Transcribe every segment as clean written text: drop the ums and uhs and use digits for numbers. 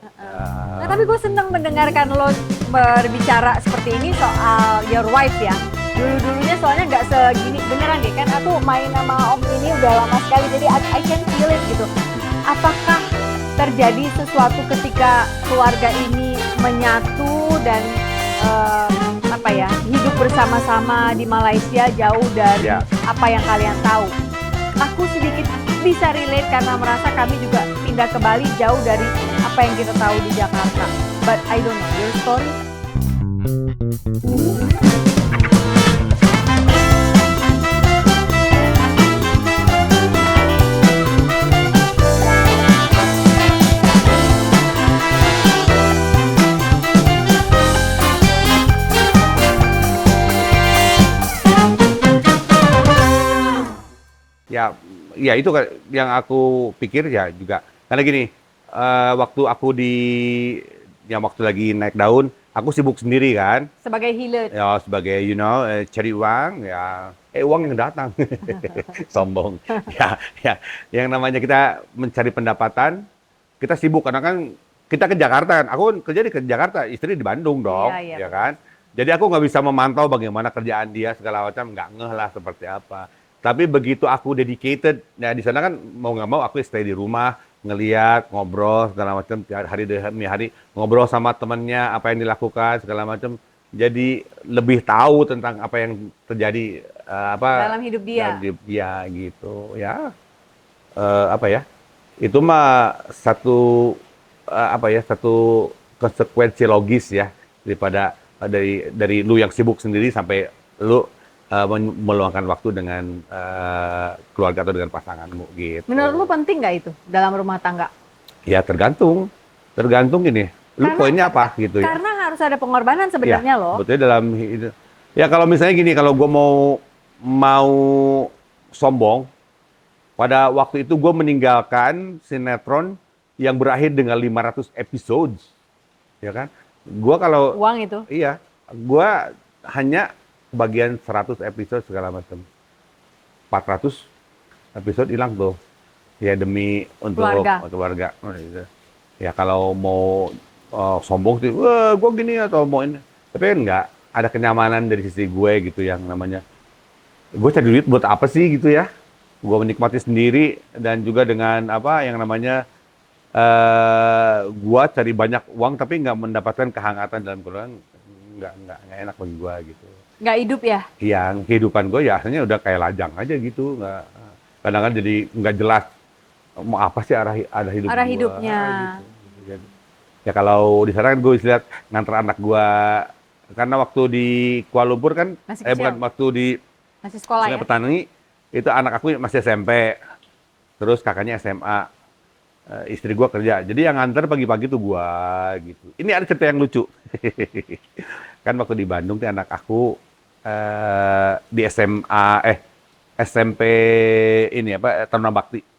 Nah, tapi gue seneng mendengarkan lo berbicara seperti ini soal your wife ya. Dulu-dulunya soalnya nggak segini, beneran deh kan aku main sama Om ini udah lama sekali, jadi I can feel it gitu. Apakah terjadi sesuatu ketika keluarga ini menyatu dan apa ya, hidup bersama-sama di Malaysia jauh dari apa yang kalian tahu? Aku sedikit bisa relate karena merasa kami juga pindah ke Bali jauh dari apa yang kita tahu di Jakarta. But I don't know, your story? Ya itu yang aku pikir ya juga. Karena gini, waktu aku waktu lagi naik daun, aku sibuk sendiri kan. Sebagai healer. Ya sebagai cari uang ya. Uang yang datang. Sombong. Ya, yang namanya kita mencari pendapatan, kita sibuk karena kan kita ke Jakarta kan. Aku kerja di Jakarta, istri di Bandung dong, ya kan. Jadi aku nggak bisa memantau bagaimana kerjaan dia segala macam, nggak ngeh lah seperti apa. Tapi begitu aku dedicated, ya di sana kan mau nggak mau aku stay di rumah, ngeliat, ngobrol segala macam, hari demi hari ngobrol sama temennya apa yang dilakukan segala macam. Jadi lebih tahu tentang apa yang terjadi dalam hidup dia. Dalam hidup dia gitu ya. Itu mah satu satu konsekuensi logis ya daripada dari lu yang sibuk sendiri sampai lu meluangkan waktu dengan keluarga atau dengan pasanganmu gitu. Menurut lu penting nggak itu dalam rumah tangga? Ya tergantung ini. Lu poinnya apa gitu ya? Karena harus ada pengorbanan sebenarnya ya, loh. Betul dalam hidup. Ya kalau misalnya gini, kalau gue mau sombong, pada waktu itu gue meninggalkan sinetron yang berakhir dengan 500 episodes, ya kan? Gue kalau uang itu? Iya, gue hanya bagian 100 episode segala macam. 400 episode hilang tuh. Ya demi untuk keluarga. Ya kalau mau sombong sih, wah gue gini atau mau ini. Tapi kan nggak ada kenyamanan dari sisi gue gitu yang namanya. Gue cari duit buat apa sih gitu ya. Gue menikmati sendiri dan juga dengan apa yang namanya gue cari banyak uang tapi nggak mendapatkan kehangatan dalam keluarga. Nggak enak bagi gue gitu. Nggak hidup ya? Iya, kehidupan gue ya asalnya udah kayak lajang aja gitu. Kadang-kadang jadi nggak jelas mau apa sih arah hidupnya. Gitu. Ya kalau di sana kan gue lihat nganter anak gue, karena waktu di Kuala Lumpur kan, waktu di masih sekolah ya? Petani, itu anak aku masih SMP, terus kakaknya SMA, istri gue kerja. Jadi yang nganter pagi-pagi tuh gue gitu. Ini ada cerita yang lucu. Kan waktu di Bandung tuh anak aku di SMP ini Taruna Bakti.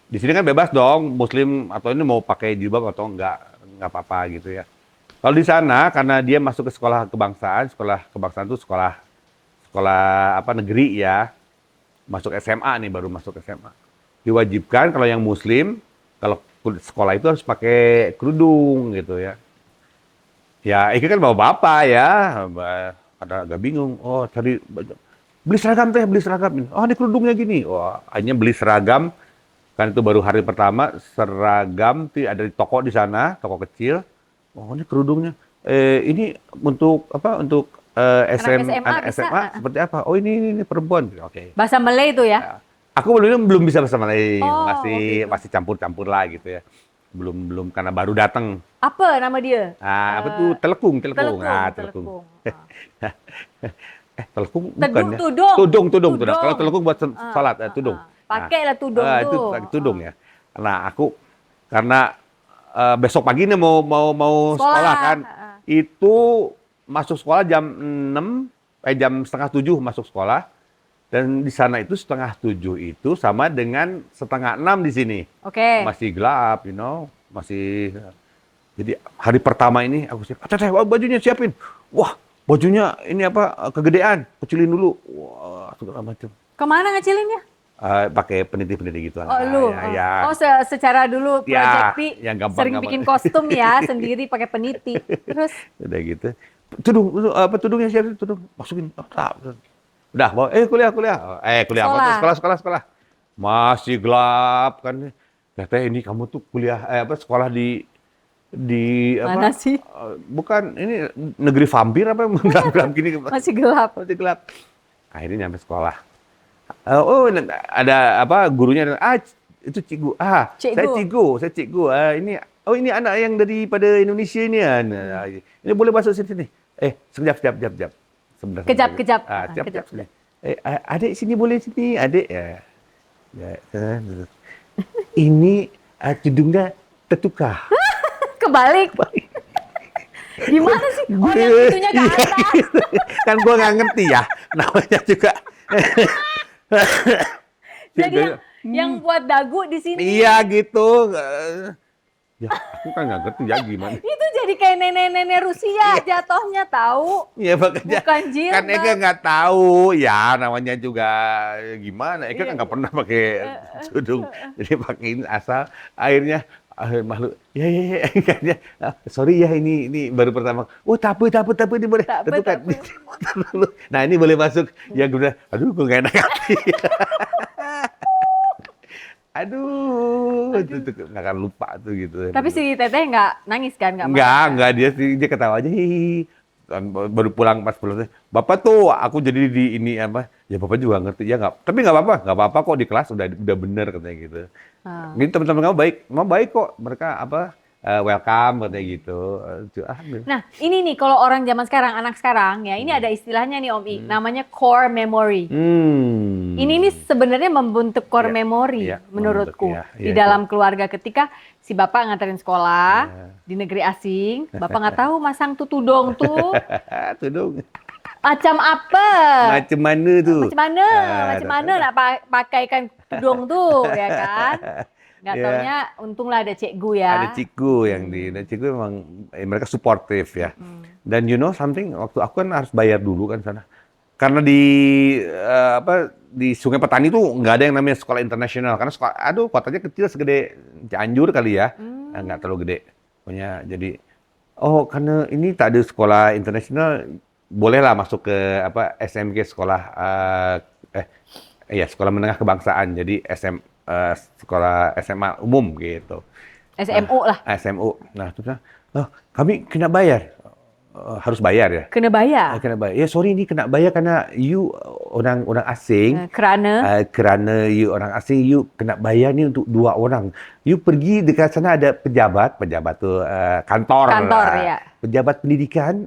Di sini kan bebas dong, Muslim atau ini mau pakai jilbab atau enggak apa-apa gitu ya. Kalau di sana karena dia masuk ke sekolah kebangsaan itu sekolah negeri ya, masuk SMA nih, baru masuk SMA. Diwajibkan kalau yang Muslim, kalau sekolah itu harus pakai kerudung gitu ya. Ya, itu kan bawa bapak ya, ada agak bingung. Oh, tadi beli seragam teh, beli seragam. Oh, ini kerudungnya gini. Oh, akhirnya beli seragam. Kan itu baru hari pertama, seragam ada di toko di sana, toko kecil. Oh, ini kerudungnya. Ini untuk apa? Untuk anak SMA seperti apa? Oh, ini perempuan. Oke. Bahasa Malay itu ya? Aku belum bisa bahasa Malay, masih campur-campur lah gitu ya. Belum karena baru datang. Apa nama dia? Apa tuh? Telekung. Telekung. Telekung bukan ya? Tudung. Kalau telekung buat salat, tudung. Pakailah tudung itu tudung ya. Nah, aku karena besok pagi nih mau sekolah kan. Itu masuk sekolah jam 6, jam setengah 7 masuk sekolah. Dan di sana itu setengah 7 itu sama dengan setengah 6 di sini. Oke. Masih gelap, masih. Jadi hari pertama ini aku siap. Bajunya siapin. Wah, bajunya ini kegedean. Kecilin dulu. Wah, segala macam. Kemana ngecilinnya? pakai peniti-peniti gitu. Oh lu, Ya. oh secara dulu Ya, Project P yang sering gampang-gampang. bikin kostum ya sendiri pakai peniti. Terus Udah gitu. Tudungnya siapa? Tudung. Masukin. Oh, tak. Udah, bawa. Kuliah. Kuliah apa? sekolah. Sekolah. Masih gelap kan. Katanya ini kamu tuh kuliah, sekolah di Mana apa? sih? Bukan, ini negeri vampir apa? Gelap gini. Masih gelap. Masih gelap. Akhirnya nyampe sekolah. Ada apa? Gurunya, itu cikgu. Saya cikgu. Ini anak yang daripada Indonesia ini. Ini boleh masuk sini. Sekejap. Sebentar. Kejap. Sekejap. Adik sini boleh sini, adik. Ini tudungnya tertukar. Kebalik. Gimana sih? Oh, yang itunya ke atas. Kan gua nggak ngerti ya, namanya juga. Jadi yang buat dagu di sini. Iya gitu. Ya, aku kan nggak ngerti ya gimana. Itu jadi kayak nenek-nenek Rusia jatuhnya tahu. Ya makanya Bukan jilbab. kan Eka nggak tahu ya namanya juga gimana. Eka kan nggak pernah pakai tudung, jadi pakai ini asal. Akhirnya makhluk ya kayaknya sorry ya ini baru pertama. Oh tak apa ini boleh. Tak Tentu kan. apa. Nah ini boleh masuk. Ya gue bilang, aduh gue nggak enak hati. Aduh, itu nggak akan lupa tuh gitu. Tapi si Teteh nggak nangis kan? Enggak, dia ketawa aja. Hihi. Kan baru pas pulang. Bapak tuh aku jadi di ini apa? Ya Bapak juga ngerti ya nggak. Tapi nggak apa-apa kok di kelas udah bener katanya gitu. Ini teman-teman kamu baik kok. Mereka welcome katanya gitu. Nah, ini nih kalau orang zaman sekarang, anak sekarang ya, ini ada istilahnya nih Om I, namanya core memory. Ini nih sebenarnya membentuk core memory menurutku di dalam keluarga ketika si bapak nganterin sekolah di negeri asing, bapak nggak tahu masang tuh tudung tuh Tudung. macam apa? Macam mana tuh? Macam mana nak pakaikan tudung tuh ya kan? Nggak taunya untunglah ada cikgu ya. Ada cikgu dan cikgu memang mereka suportif ya. Dan you know something, waktu aku kan harus bayar dulu kan sana. Karena di Sungai Petani tuh nggak ada yang namanya sekolah internasional karena kotanya kecil segede Cianjur kali ya. Nggak terlalu gede. Pokoknya jadi karena ini tak ada sekolah internasional, bolehlah masuk ke SMK sekolah sekolah menengah kebangsaan. Jadi sekolah SMA umum gitu. SMU lah. SMU. Nah, terus kami kena bayar. Harus bayar ya? Kena bayar. Kena bayar. Ya sorry ini kena bayar karena you orang asing. Kerana you orang asing, you kena bayar ni untuk 2 orang. You pergi dekat sana ada pejabat tuh kantor ya. Pejabat pendidikan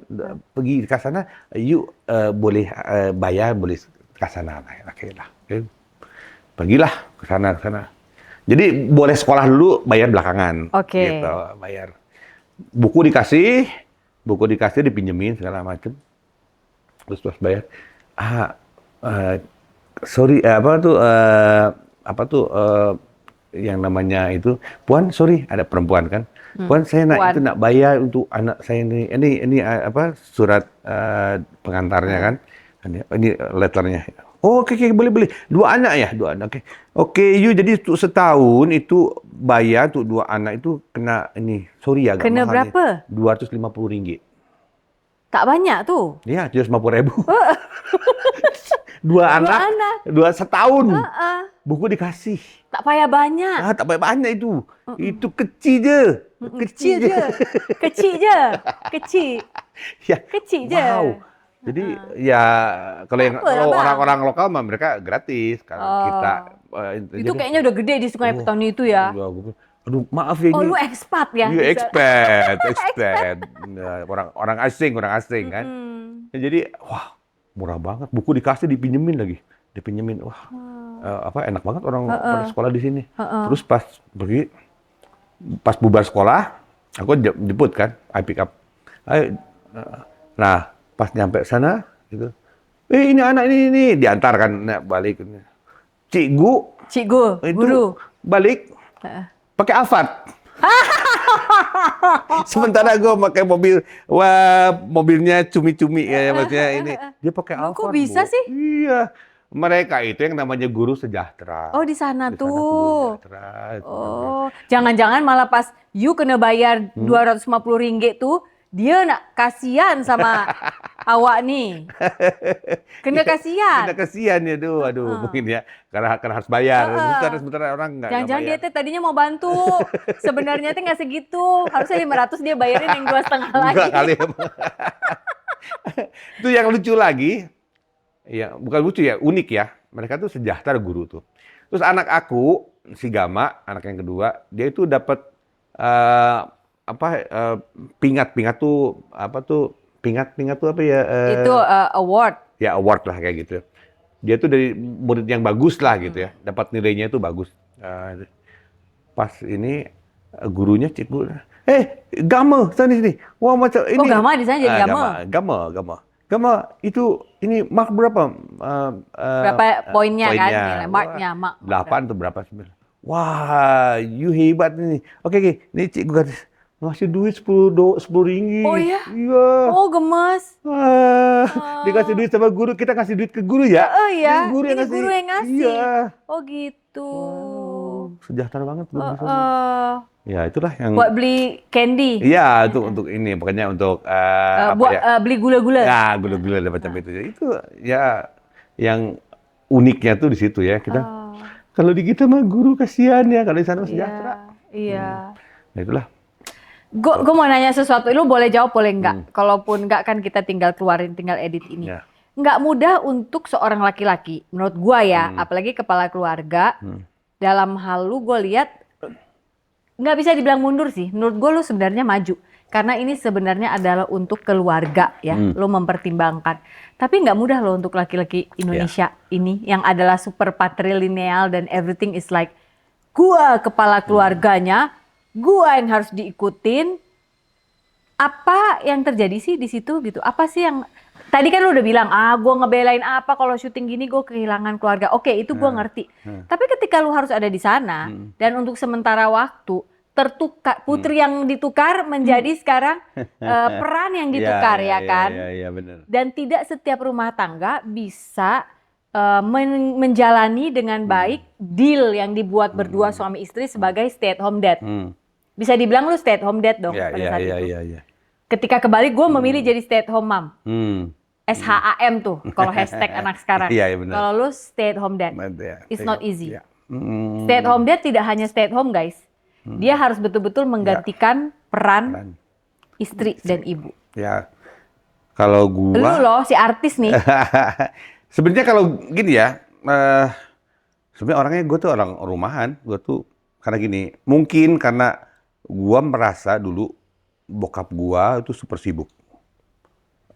pergi dekat sana, you boleh bayar, boleh ke sana lah. Okeylah. Pergilah ke sana. Jadi boleh sekolah dulu, bayar belakangan. Oke. Gitu, bayar. Buku dikasih, dipinjemin segala macam. Terus bayar. Sorry, yang namanya itu, Puan, sorry, ada perempuan kan. Puan, saya nak bayar untuk anak saya ini. Ini surat pengantarnya kan. Ini letternya. Oh, oke, boleh. 2 anak ya? 2 anak, oke. You jadi untuk setahun itu bayar untuk 2 anak itu kena ini. Sorry agak kena mahal. Kena berapa? Rp250. Tak banyak tuh. Ya, Rp750.000. 2 anak. 2 setahun. Buku dikasih. Tak payah banyak. Tak payah banyak itu. Itu kecil je. Kecil je. Wow. Jadi ya kalau orang-orang lokal mah mereka gratis. Kalau kita itu kayaknya udah gede di Sungai Petani itu ya. Aduh, maaf ya ini. Lu expat ya? Iya, expat. Orang asing kan. Jadi wah, murah banget. Buku dikasih, dipinjemin lagi. Wah. Enak banget orang pada sekolah di sini. Terus pas bubar sekolah, aku jemput kan, I pick up. Nah, pas nyampe sana, gitu. Ini anak ini diantarkan balik. Cikgu, guru balik pakai Alphard. Sementara gue pakai mobilnya cumi-cumi ya maksudnya ini. Dia pakai Alphard. Kok bisa sih? Iya. Mereka itu yang namanya guru sejahtera. Oh, di sana Di sana tuh guru tuh. sejahtera. Oh, jangan-jangan malah pas you kena bayar 250 ringgit tuh, dia nak kasihan sama awak nih. Kena kasihan. Kita kasihan ya tuh, aduh Heeh. mungkin ya karena harus bayar. Heeh. Sebentar orang nggak Jangan-jangan dia bayar. teh tadinya mau bantu. Sebenarnya teh nggak segitu. Harusnya 500 dia bayarin yang 2,5 lagi. Enggak kali ya. Itu yang lucu lagi, ya bukan lucu ya, unik ya. Mereka tuh sejahtera guru tuh. Terus anak aku, si Gama, anak yang kedua, dia itu dapat pingat tuh apa tuh pingat tuh apa ya? Itu award. Ya award lah kayak gitu. Dia tuh dari murid yang bagus lah gitu ya, dapat nilainya itu bagus. Pas ini gurunya cikgu, Gama sini. Wah macam ini. Oh, Gama di sana jadi Gama. Gama itu ini mark berapa? Berapa poinnya kan? poinnya. Nilai marknya, mak. 8 atau berapa 9. Wah, you hebat nih. Oke, ini cikgu gratis. Ngasih duit 10 ringgit. Oh iya? Iya. Oh, gemes. Dikasih duit sama guru, kita kasih duit ke guru ya? Oh iya, Ini guru yang ini ngasih. guru yang ngasih. Iya. Oh gitu. Sejahtera banget guru di sana. Heeh. Ya, itulah yang Buat beli candy. Iya, untuk ini, pokoknya untuk Buat beli gula-gula. Ya, gula-gula dan macam itu. Itu ya yang uniknya tuh di situ ya. Kita kalau di kita mah guru kasihan ya, kalau di sana mah sejahtera. Iya. Nah, itulah. Gue mau nanya sesuatu, lu boleh jawab boleh enggak? Kalaupun enggak kan kita tinggal keluarin, tinggal edit ini. Ya. Nggak mudah untuk seorang laki-laki, menurut gua ya, apalagi kepala keluarga, dalam hal lu gue lihat nggak bisa dibilang mundur sih. Menurut gue lu sebenarnya maju. Karena ini sebenarnya adalah untuk keluarga ya, lu mempertimbangkan. Tapi nggak mudah loh untuk laki-laki Indonesia ini yang adalah super patrilineal dan everything is like gua kepala keluarganya, gua yang harus diikutin. Apa yang terjadi sih di situ gitu? Apa sih yang tadi kan lu udah bilang, gua ngebelain apa kalau syuting gini gue kehilangan keluarga. Oke, itu gua ngerti. Tapi ketika lu harus ada di sana dan untuk sementara waktu tertukar, putri yang ditukar menjadi sekarang peran yang ditukar ya kan. Iya, benar. Dan tidak setiap rumah tangga bisa menjalani dengan baik deal yang dibuat berdua suami istri sebagai stay at home dad. Bisa dibilang lu stay at home dad dong pada saat itu. Iya. Ketika kebalik gue memilih jadi stay at home mom. SHAM tuh kalau hashtag anak sekarang. Iya, benar. Kalau lu stay at home dad. It's not easy. Iya. Stay at home dad tidak hanya stay at home guys. Dia harus betul-betul menggantikan peran istri dan ibu. Ya. Kalau gua Lu loh si artis nih. sebenarnya kalau gini ya, sebenarnya orangnya gue tuh orang rumahan. Gue tuh karena gini, mungkin karena gua merasa dulu bokap gua itu super sibuk.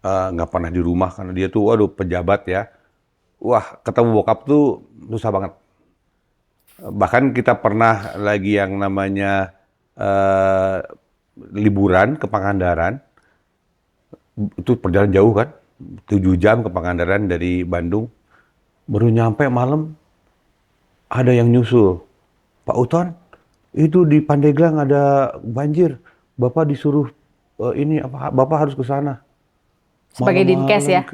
Nggak pernah di rumah karena dia tuh waduh pejabat ya. Wah, ketemu bokap tuh susah banget. Bahkan kita pernah lagi yang namanya liburan ke Pangandaran. Itu perjalanan jauh kan. 7 jam ke Pangandaran dari Bandung. Baru nyampe malam ada yang nyusul. Pak Uton, itu di Pandeglang ada banjir. Bapak disuruh Bapak harus ke sana. Sebagai dinkes ya?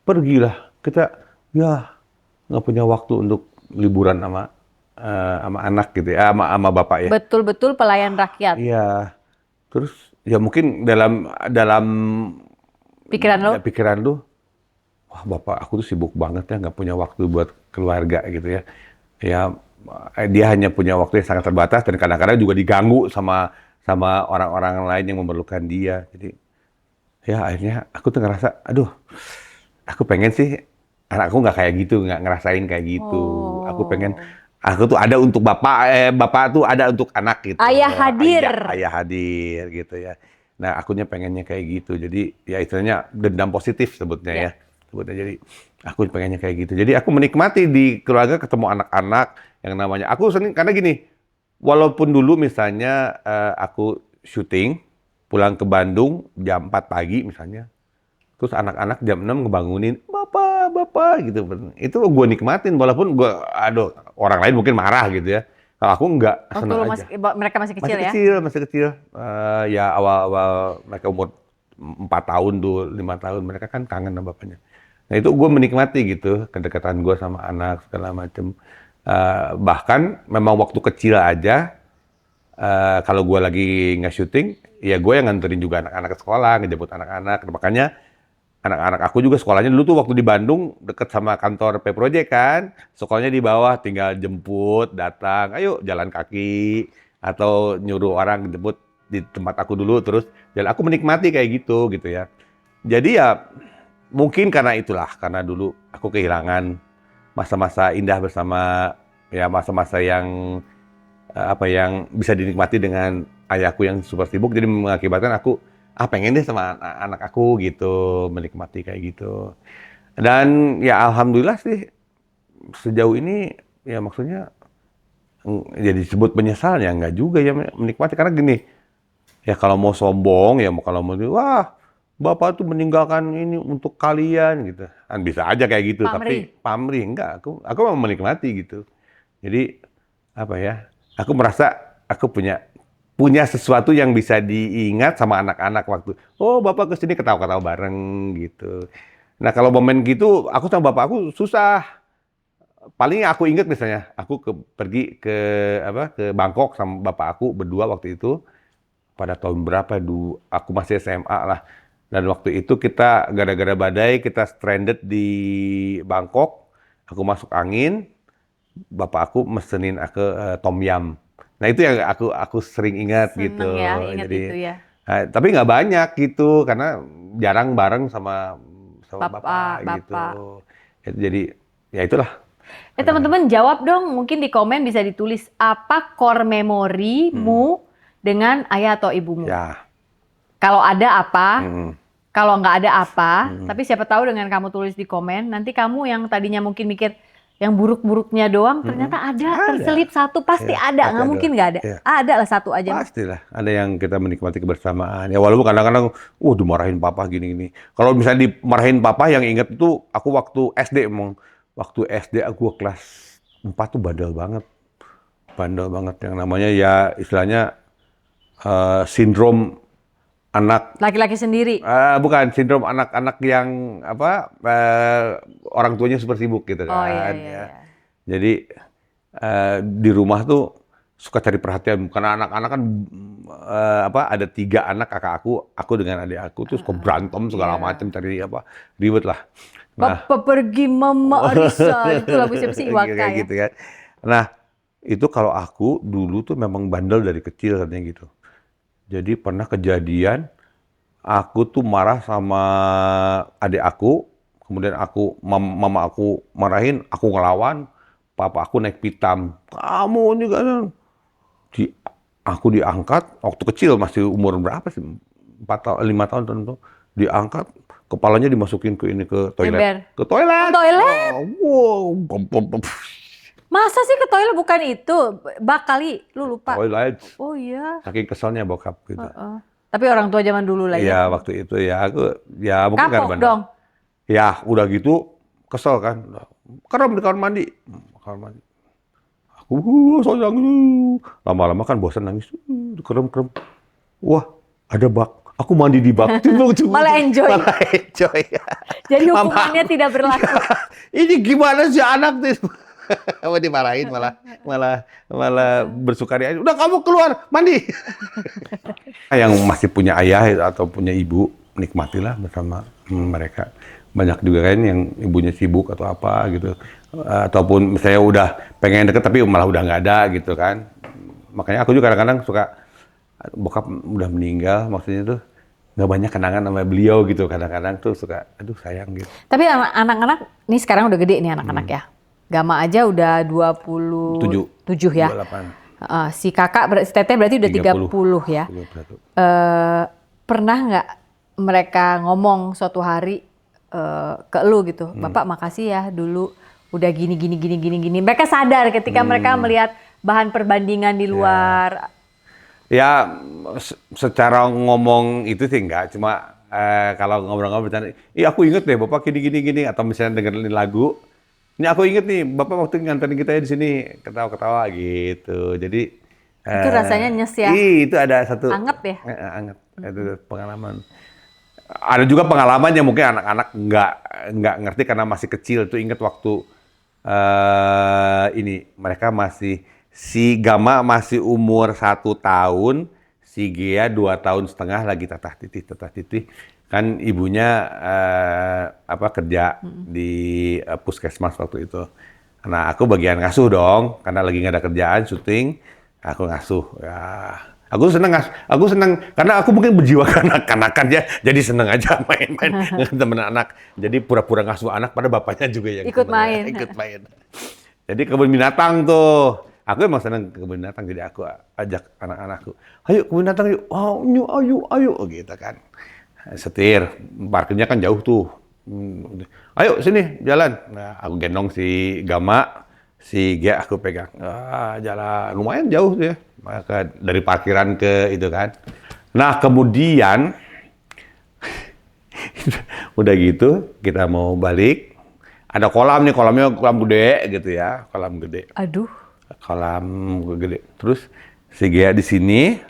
Pergilah. Kita nggak punya waktu untuk liburan sama anak gitu ya, sama bapak ya. Betul-betul pelayan rakyat. Iya. Terus ya mungkin dalam pikiran lu, wah bapak aku tuh sibuk banget ya, nggak punya waktu buat keluarga gitu ya. Ya dia hanya punya waktu yang sangat terbatas dan kadang-kadang juga diganggu sama orang-orang lain yang memerlukan dia. Jadi ya akhirnya aku tuh ngerasa, aduh, aku pengen sih anakku nggak kayak gitu, nggak ngerasain kayak gitu. Aku pengen, aku tuh ada untuk bapak tuh ada untuk anak gitu. Ayah hadir. Ayah hadir gitu ya. Nah, akunya pengennya kayak gitu. Jadi ya istilahnya dendam positif sebutnya ya. Sebutnya jadi aku pengennya kayak gitu. Jadi aku menikmati di keluarga ketemu anak-anak yang namanya aku sering karena gini. Walaupun dulu misalnya aku syuting pulang ke Bandung jam 4 pagi misalnya. Terus anak-anak jam 6 ngebangunin, Bapak gitu. Itu gue nikmatin walaupun orang lain mungkin marah gitu ya. Kalau aku enggak, senang aja. Mereka masih kecil ya? Masih kecil. Ya awal-awal mereka umur 4 tahun tuh, 5 tahun, mereka kan kangen sama bapaknya. Nah itu gue menikmati gitu, kedekatan gue sama anak segala macem. Bahkan memang waktu kecil aja, kalau gue lagi nggak syuting, ya gue yang nganterin juga anak-anak ke sekolah, ngejemput anak-anak. Makanya anak-anak aku juga sekolahnya dulu tuh waktu di Bandung deket sama kantor P-Project kan, sekolahnya di bawah, tinggal jemput, datang, ayo jalan kaki atau nyuruh orang jemput di tempat aku dulu terus jalan. Aku menikmati kayak gitu ya. Jadi ya mungkin karena itulah, karena dulu aku kehilangan masa-masa indah bersama ya masa-masa yang yang bisa dinikmati dengan ayahku yang super sibuk, jadi mengakibatkan aku pengen deh sama anak aku gitu, menikmati kayak gitu. Dan ya alhamdulillah sih sejauh ini ya maksudnya jadi disebut menyesal ya enggak juga ya, menikmati karena gini, ya kalau mau sombong ya kalau mau wah Bapak tuh meninggalkan ini untuk kalian gitu. Kan bisa aja kayak gitu, tapi Pamrih. pamrih enggak, aku memang menikmati gitu. Jadi apa ya? Aku merasa aku punya sesuatu yang bisa diingat sama anak-anak waktu, oh Bapak kesini ketawa-ketawa bareng gitu. Nah kalau momen gitu, aku sama bapak aku susah. Paling aku inget misalnya, aku pergi ke Bangkok sama bapak aku berdua waktu itu pada tahun berapa dulu, aku masih SMA lah. Dan waktu itu kita gara-gara badai kita stranded di Bangkok, aku masuk angin, bapak aku mesenin aku tom yum. Nah itu yang aku sering ingat gitu. Seneng ya, ingat Jadi, itu ya. tapi nggak banyak gitu karena jarang bareng sama Bapak, bapak gitu. bapak. Jadi ya itulah. Teman-teman jawab dong, mungkin di komen bisa ditulis apa core memorimu dengan ayah atau ibumu. Ya. Kalau ada apa, Hmm. kalau nggak ada apa, tapi siapa tahu dengan kamu tulis di komen, nanti kamu yang tadinya mungkin mikir yang buruk-buruknya doang, ternyata ada, terselip satu, pasti Ya, ada, pasti nggak mungkin nggak ada. Ya. Ada lah satu aja. Pastilah, ada yang kita menikmati kebersamaan. Ya walaupun kadang-kadang, dimarahin papa gini-gini. Kalau misalnya dimarahin papa, yang inget itu aku waktu SD emang. Waktu SD aku kelas 4 tuh bandel banget. Bandel banget. Yang namanya ya istilahnya sindrom anak. Laki-laki sendiri. Bukan, sindrom anak-anak yang orang tuanya super sibuk gitu kan. Oh iya, iya, Ya. iya. Jadi di rumah tuh suka cari perhatian karena anak-anak kan ada 3 anak kakak aku dengan adik aku tuh suka berantem segala macam, cari ribet lah. Nah, Papa pergi Mama Arisa, itu lagu siapa sih, Iwaka kayak ya? gitu kan. Nah, itu kalau aku dulu tuh memang bandel dari kecil katanya gitu. Jadi pernah kejadian aku tuh marah sama adik aku, kemudian mama aku marahin, aku ngelawan, papa aku naik pitam. Kamu ini kan aku diangkat waktu kecil, masih umur berapa sih? 4 tahun, 5 tahun tentu. Diangkat, kepalanya dimasukin ke toilet. Ember. Ke toilet. Oh, toilet? Wow. Masa sih ke toilet bukan itu? Bak kali, lu lupa. Toilet. Oh iya. Saking keselnya bokap gitu. Tapi orang tua zaman dulu lah Iya, ya. waktu itu ya aku ya mungkin Kapok karena dong. ya udah gitu kesel kan. Kerem di kamar mandi. Kamar mandi. Aku sayang. Lama-lama kan bosan nangis. Kerem. Wah, ada bak. Aku mandi di bak. Malah enjoy. Malah enjoy. Jadi hukumannya tidak berlaku. Ini gimana sih anak tuh? Mau dimarahin malah bersukaria. Udah kamu keluar mandi. Yang masih punya ayah atau punya ibu, nikmatilah bersama mereka. Banyak juga kan yang ibunya sibuk atau apa gitu. Ataupun misalnya udah pengen deket tapi malah udah nggak ada gitu kan. Makanya aku juga kadang-kadang suka, bokap udah meninggal, maksudnya tuh nggak banyak kenangan sama beliau gitu. Kadang-kadang tuh suka, aduh sayang gitu. Tapi anak-anak, nih sekarang udah gede nih anak-anak ya. Gama aja udah 27 ya. 28. Si kakak, si teteh berarti udah 30 ya. 31. Pernah nggak mereka ngomong suatu hari ke lu gitu, Bapak makasih ya dulu udah gini. Mereka sadar ketika mereka melihat bahan perbandingan di luar. Ya, secara ngomong itu sih enggak, cuma kalau ngobrol-ngobrol bercanda, aku inget deh Bapak gini, atau misalnya dengerin lagu, ini aku inget nih Bapak waktu nganterin kita di sini, ketawa-ketawa gitu. Jadi Itu rasanya nyes ya? itu ada satu Anget ya? anget, itu pengalaman. ada juga pengalaman yang mungkin anak-anak nggak ngerti karena masih kecil. Tuh inget waktu ini mereka si Gama masih umur 1 tahun, si Gea 2 tahun setengah lagi tatah titih kan ibunya kerja di puskesmas waktu itu. Nah aku bagian ngasuh dong karena lagi nggak ada kerjaan syuting, aku ngasuh ya. Aku seneng karena aku mungkin berjiwa kanak-kanakan ya, jadi seneng aja main-main dengan temen anak. Jadi pura-pura ngasuh anak pada bapaknya juga yang Ikut main. ikut main. Jadi kebun binatang tuh, aku emang seneng ke kebun binatang, jadi aku ajak anak-anakku, ayo kebun binatang yuk, ayo gitu kan. Setir, parkirnya kan jauh tuh. Ayo sini jalan. Nah, aku gendong si Gama, si Gia aku pegang. Jalan lumayan jauh tuh ya. Maka dari parkiran ke itu kan. Nah, kemudian udah gitu kita mau balik. Ada kolam nih, kolamnya kolam gede gitu ya, kolam gede. Aduh. Kolam gede. Terus si Gia di sini,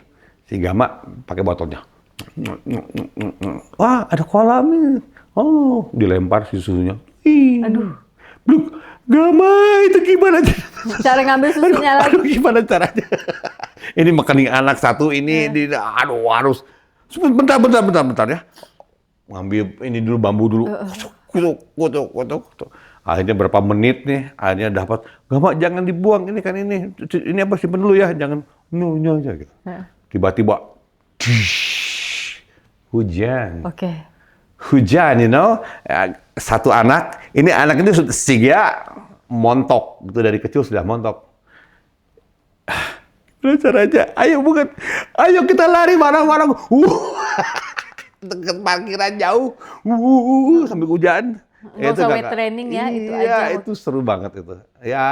si Gama pakai botolnya. Wah, ada kolam nih. Oh, dilempar si susunya. Aduh. Bluk, Gama itu gimana? Cara ngambil susunya lagi. Aduh, gimana caranya? Ini makening anak satu ini, aduh harus. Bentar ya. Ngambil ini dulu bambu dulu. Kutuk. Akhirnya berapa menit nih, akhirnya dapat. Gama jangan dibuang ini kan ini apa simpen dulu ya, jangan aja gitu. Tiba-tiba hujan. Oke. Hujan, satu anak, ini anak ini si Gia montok, gitu dari kecil sudah montok. Terus caranya, ayo kita lari bareng-bareng. Deket parkiran jauh, sambil hujan. Nggak usah weight training ya, itu aja. Iya, itu seru banget itu. Ya,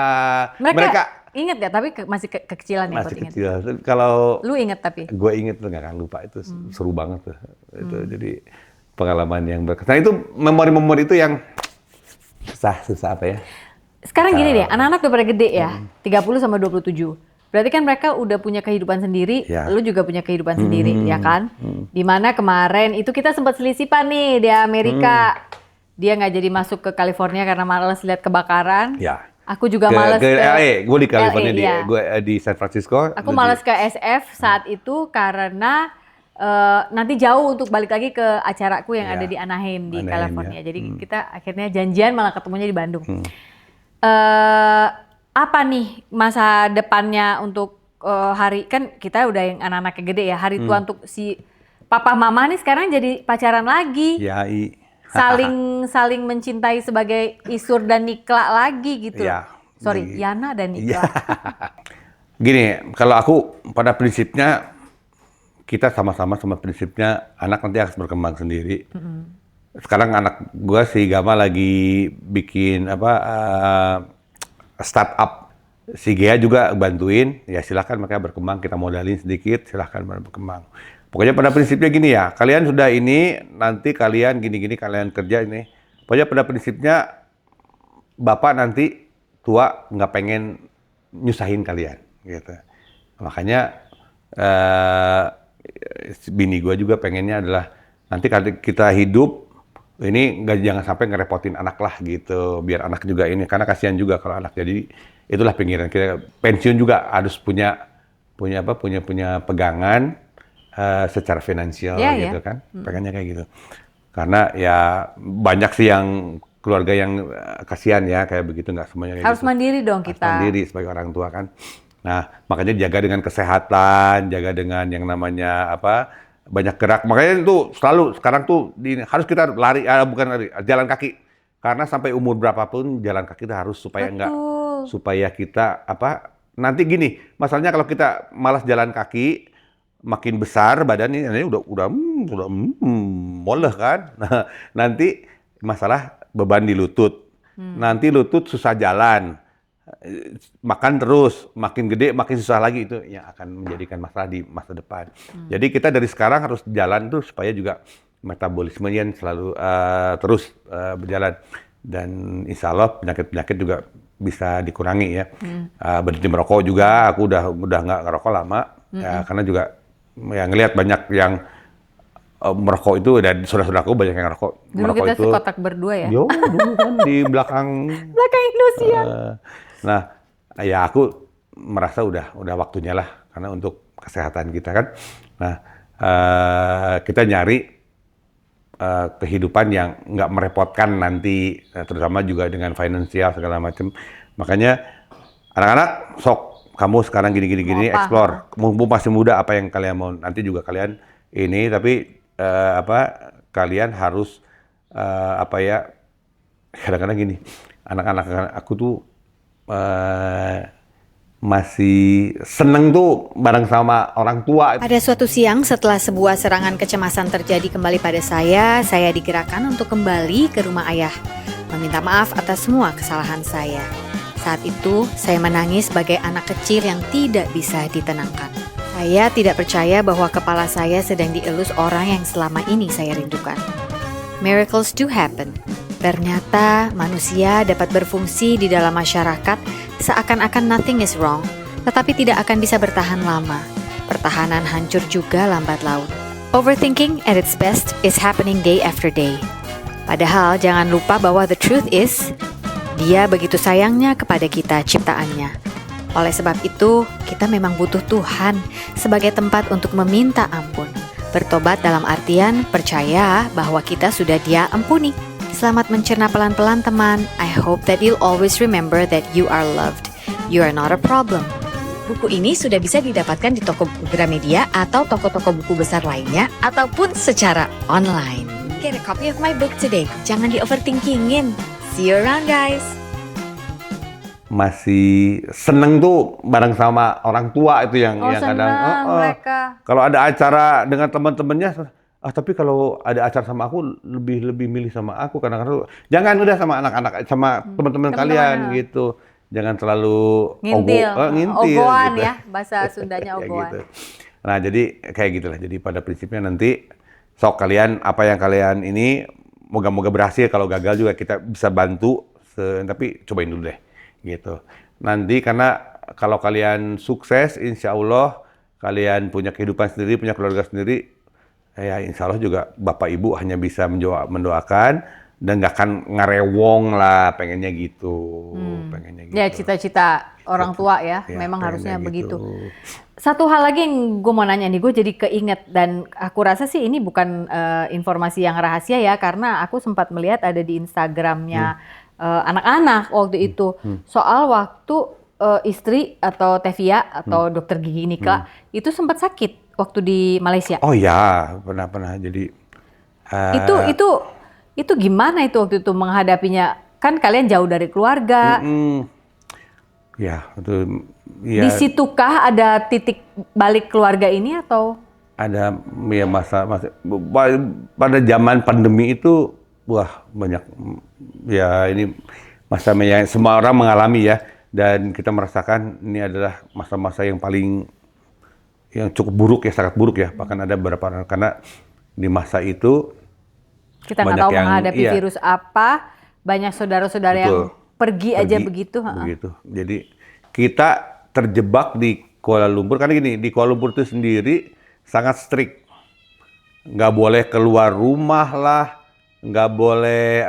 mereka inget gak? Tapi masih kekecilan ya, masih kecil. Kalau lu inget tapi? Gue inget tuh, nggak akan lupa itu seru banget tuh. Itu jadi pengalaman yang berkesan. Itu memori-memori itu yang susah apa ya? Sekarang gini deh, anak-anak udah pada gede ya, 30 sama 27. Berarti kan mereka udah punya kehidupan sendiri, ya. Lu juga punya kehidupan sendiri, ya kan? Dimana kemarin itu kita sempat selisipan nih di Amerika. Dia nggak jadi masuk ke California karena malas lihat kebakaran. Ya. Aku juga malas ke LA. Gue di California, LA, gue di San Francisco. Aku malas ke SF saat itu karena nanti jauh untuk balik lagi ke acaraku yang ada di Anaheim di California. Ya. Jadi kita akhirnya janjian malah ketemunya di Bandung. Apa nih masa depannya untuk hari, kan kita udah yang anak-anaknya gede ya, hari tua untuk si papa mama nih sekarang jadi pacaran lagi. Ya, saling mencintai sebagai Isur dan Nikla lagi gitu. Ya, Sorry, Yana dan Nikla. Gini, kalau aku pada prinsipnya kita sama-sama prinsipnya anak nanti harus berkembang sendiri. Sekarang anak gue si Gama lagi bikin startup. Si Gea juga bantuin, ya silahkan mereka berkembang, kita modalin sedikit, silahkan berkembang. Pokoknya pada prinsipnya gini ya, kalian sudah ini, nanti kalian gini-gini, kalian kerja ini. Pokoknya pada prinsipnya, Bapak nanti tua nggak pengen nyusahin kalian. Gitu. Makanya, bini gue juga pengennya adalah, nanti kita hidup, ini jangan sampai ngerepotin anak lah gitu, biar anak juga ini, karena kasihan juga kalau anak. Jadi, itulah pikiran kita. Pensiun juga harus punya pegangan, secara finansial gitu kan, pengennya kayak gitu. Karena ya banyak sih yang keluarga yang kasihan ya kayak begitu, nggak semuanya kayak harus gitu. Mandiri dong kita. Harus mandiri sebagai orang tua kan. Nah makanya jaga dengan kesehatan, jaga dengan yang namanya banyak gerak. Makanya itu selalu sekarang tuh harus kita lari, bukan lari, jalan kaki. Karena sampai umur berapapun jalan kaki kita harus supaya supaya kita nanti gini, masalahnya kalau kita malas jalan kaki, makin besar badannya, ini udah moleh kan. Nah, nanti masalah beban di lutut. Nanti lutut susah jalan. Makan terus, makin gede makin susah lagi, itu yang akan menjadikan masalah di masa depan. Jadi kita dari sekarang harus jalan tuh supaya juga metabolismenya selalu terus berjalan. Dan insya Allah penyakit-penyakit juga bisa dikurangi ya. Berhenti merokok juga, aku udah nggak ngerokok lama. Ya, karena juga ngelihat banyak yang merokok itu, dan saudara-saudaraku banyak yang ngerokok. Dulu Merokok kita itu, sekotak berdua ya. yo dulu kan di belakang. Belakang Indosiar. Nah, ya aku merasa udah waktunya lah, karena untuk kesehatan kita kan. Nah, kita nyari kehidupan yang nggak merepotkan nanti, terutama juga dengan finansial segala macam. Makanya anak-anak sok kamu sekarang gini Mau apa? explore, mumpung masih muda, apa yang kalian mau. Nanti juga kalian ini, tapi kalian harus apa ya, kadang-kadang gini, anak-anak aku tuh masih seneng tuh bareng sama orang tua. Pada suatu siang setelah sebuah serangan kecemasan terjadi kembali pada saya digerakkan untuk kembali ke rumah ayah, meminta maaf atas semua kesalahan saya. Saat itu, saya menangis sebagai anak kecil yang tidak bisa ditenangkan. Saya tidak percaya bahwa kepala saya sedang dielus orang yang selama ini saya rindukan. Miracles do happen. Ternyata manusia dapat berfungsi di dalam masyarakat seakan-akan nothing is wrong, tetapi tidak akan bisa bertahan lama. Pertahanan hancur juga lambat laun. Overthinking at its best is happening day after day. Padahal jangan lupa bahwa the truth is, Dia begitu sayangnya kepada kita ciptaannya. Oleh sebab itu, kita memang butuh Tuhan sebagai tempat untuk meminta ampun. Bertobat dalam artian percaya bahwa kita sudah Dia ampuni. Selamat mencerna pelan-pelan teman. I hope that you'll always remember that you are loved. You are not a problem. Buku ini sudah bisa didapatkan di toko buku Gramedia atau toko-toko buku besar lainnya, ataupun secara online. Get a copy of my book today. Jangan di-overthinkingin. See you around, guys. Masih seneng tuh bareng sama orang tua itu yang Senang kadang mereka. kalau ada acara dengan teman-temannya, tapi kalau ada acara sama aku lebih milih sama aku, kadang-kadang jangan, udah sama anak-anak, sama teman-teman kalian gitu. Jangan terlalu Ngintil. Ogoan gitu. ya, bahasa Sundanya Kayak ogoan. gitu. Nah, jadi kayak gitulah. Jadi pada prinsipnya nanti sok kalian apa yang kalian ini, moga-moga berhasil. Kalau gagal juga kita bisa bantu, tapi cobain dulu deh gitu. Nanti karena kalau kalian sukses, insya Allah kalian punya kehidupan sendiri, punya keluarga sendiri, ya insya Allah juga Bapak Ibu hanya bisa mendoakan dan nggak akan ngarewong lah, pengennya gitu. Pengennya gitu. Ya cita-cita orang tua ya, memang pengennya harusnya begitu. gitu. Satu hal lagi yang gue mau nanya nih, gue jadi keinget dan aku rasa sih ini bukan informasi yang rahasia ya, karena aku sempat melihat ada di Instagramnya anak-anak waktu itu soal waktu istri atau Tevia atau dokter gigi Nika itu sempat sakit waktu di Malaysia. Oh ya, pernah. Jadi Itu gimana itu waktu itu menghadapinya? Kan kalian jauh dari keluarga. ya itu ya Di situkah ada titik balik keluarga ini atau? ada ya masa pada zaman pandemi itu banyak ya, ini masa yang semua orang mengalami ya, dan kita merasakan ini adalah masa-masa yang cukup buruk ya, sangat buruk ya. Bahkan ada beberapa orang, karena di masa itu Kita nggak banyak tahu yang- menghadapi iya. virus apa, banyak saudara-saudara yang Betul. pergi aja begitu. Begitu. Jadi kita terjebak di Kuala Lumpur, karena gini, di Kuala Lumpur itu sendiri sangat strict. Nggak boleh keluar rumah lah, nggak boleh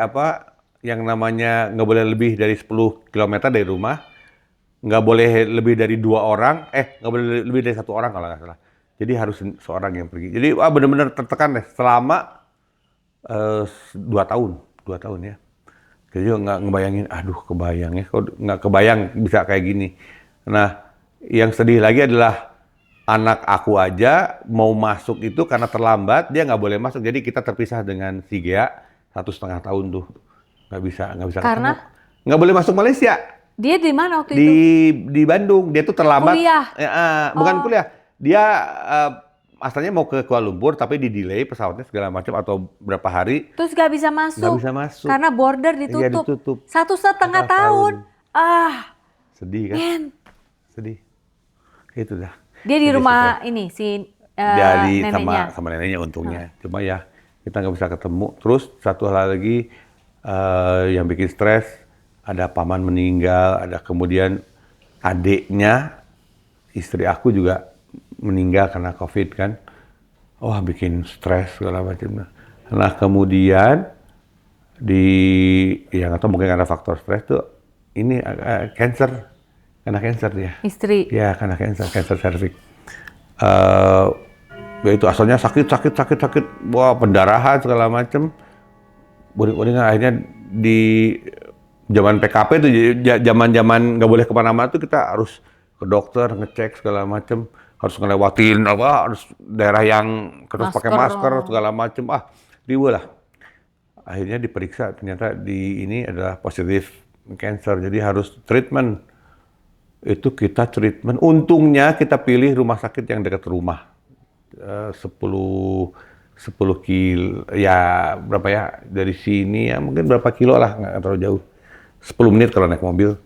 nggak boleh lebih dari 10 km dari rumah, nggak boleh lebih dari 2 orang, nggak boleh lebih dari 1 orang kalau nggak salah. Jadi harus seorang yang pergi. Jadi benar-benar tertekan deh selama 2 tahun ya. Jadi nggak ngebayangin, kebayangnya, kok nggak kebayang bisa kayak gini. Nah, yang sedih lagi adalah anak aku aja mau masuk itu karena terlambat, dia nggak boleh masuk. Jadi kita terpisah dengan si Gea 1,5 tahun tuh, nggak bisa Karena? ketemu. Nggak boleh masuk Malaysia. Dia di mana waktu di itu? di Bandung. Dia tuh terlambat. Kuliah? Bukan kuliah. Dia asalnya mau ke Kuala Lumpur, tapi di-delay pesawatnya segala macam atau berapa hari. Terus gak bisa masuk? Nggak bisa masuk. Karena border Iya, ditutup. ditutup. 1,5 tahun. Sedih kan? Men. Sedih. Itu dah. Dia di Sedih rumah sekali. ini si Dari neneknya. sama neneknya untungnya. Cuma ya kita nggak bisa ketemu. Terus satu hal lagi yang bikin stres, ada paman meninggal, ada kemudian adiknya istri aku juga meninggal karena COVID kan. wah bikin stres segala macam. Nah kemudian yang atau mungkin karena faktor stres tuh ini cancer, kena cancer dia. Istri. Ya kena cancer cervix. Ya itu asalnya sakit, wah pendarahan segala macam. Uring-uringan akhirnya di zaman PKP tuh, zaman nggak boleh kemana-mana tuh kita harus ke dokter ngecek segala macam, harus ngelewatin harus daerah yang harus pakai masker segala macam. Ribet lah. Akhirnya diperiksa ternyata ini adalah positif cancer, jadi harus treatment. Itu kita treatment. Untungnya kita pilih rumah sakit yang dekat rumah. 10 kilo, ya berapa ya, dari sini ya mungkin berapa kilo lah, nggak terlalu jauh. 10 menit kalau naik mobil.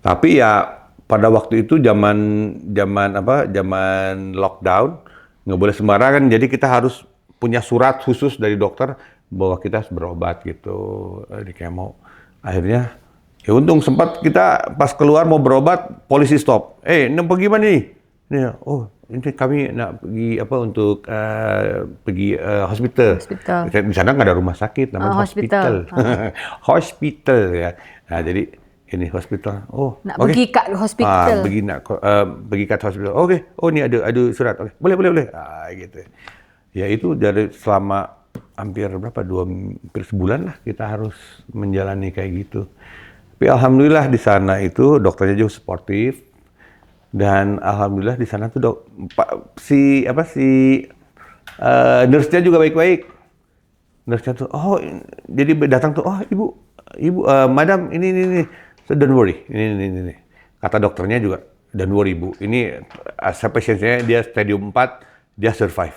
Tapi ya pada waktu itu zaman lockdown, nggak boleh sembarangan, jadi kita harus punya surat khusus dari dokter bahwa kita harus berobat gitu di kemo. Akhirnya ya untung sempat kita pas keluar mau berobat, polisi stop. Ini pergi mana nih? Ini kami nak pergi untuk pergi hospital. Di sana nggak ada rumah sakit, namanya hospital. Hospital ya. Nah jadi ini hospital. Nak pergi ke hospital. Pergi ke hospital. Oke. Ini ada surat. Oke. Boleh. Gitu. Ya itu dari selama hampir hampir sebulan lah kita harus menjalani kayak gitu. Tapi alhamdulillah di sana itu dokternya juga sportif. Dan alhamdulillah di sana tuh nurse-nya juga baik-baik. Nurse-nya tuh jadi datang tuh, ibu madam ini so, don't worry, ini kata dokternya juga, don't worry ibu, ini pasiennya dia stadium 4, dia survive.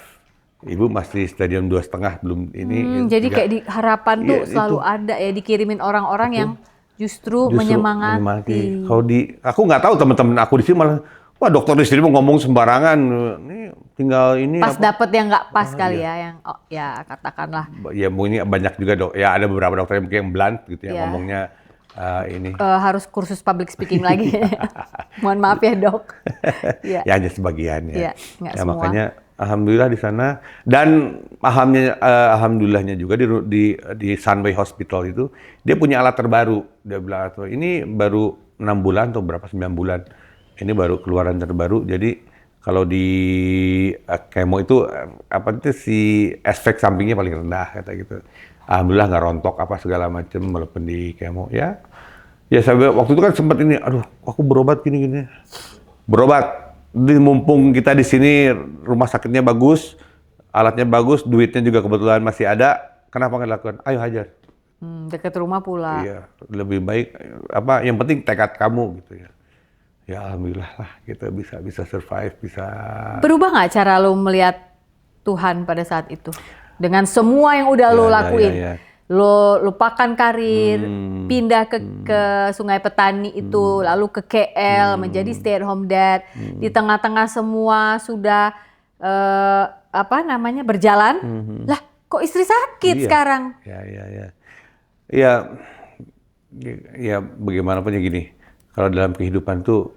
Ibu masih stadium 2,5 belum ini. Jadi kayak di harapan tuh selalu ada ya, dikirimin orang-orang yang justru menyemangati. Kalau aku nggak tahu teman-teman aku di sini malah, wah dokter di sini mau ngomong sembarangan. Ini tinggal ini. Pas dapet yang nggak pas kali ya, yang ya katakanlah. Ya mungkin banyak juga ya ada beberapa dokter yang mungkin yang blunt gitu ya ngomongnya ini. Harus kursus public speaking lagi. Mohon maaf ya dok. Ya hanya sebagian ya. Nggak Ya semua. makanya alhamdulillah di sana, dan alhamdulillahnya juga di Sunway Hospital itu dia punya alat terbaru. Dia bilang ini baru 6 bulan atau berapa 9 bulan. Ini baru keluaran terbaru. Jadi kalau di kemo itu si efek sampingnya paling rendah kata gitu. Alhamdulillah nggak rontok apa segala macam walaupun di kemo ya. Ya saya waktu itu kan sempat ini, aku berobat gini. Berobat. Mumpung kita di sini rumah sakitnya bagus, alatnya bagus, duitnya juga kebetulan masih ada, kenapa nggak dilakukan? Ayo hajar. Dekat rumah pula. Iya, lebih baik yang penting tekad kamu gitu ya. Ya alhamdulillah lah kita bisa survive, bisa. Berubah nggak cara lo melihat Tuhan pada saat itu? Dengan semua yang udah lo lakuin. Ya. Lo lupakan karir, pindah ke Sungai Petani itu, lalu ke KL, menjadi stay at home dad. Di tengah-tengah semua sudah berjalan, lah kok istri sakit sekarang? Ya bagaimanapun ya gini, kalau dalam kehidupan tuh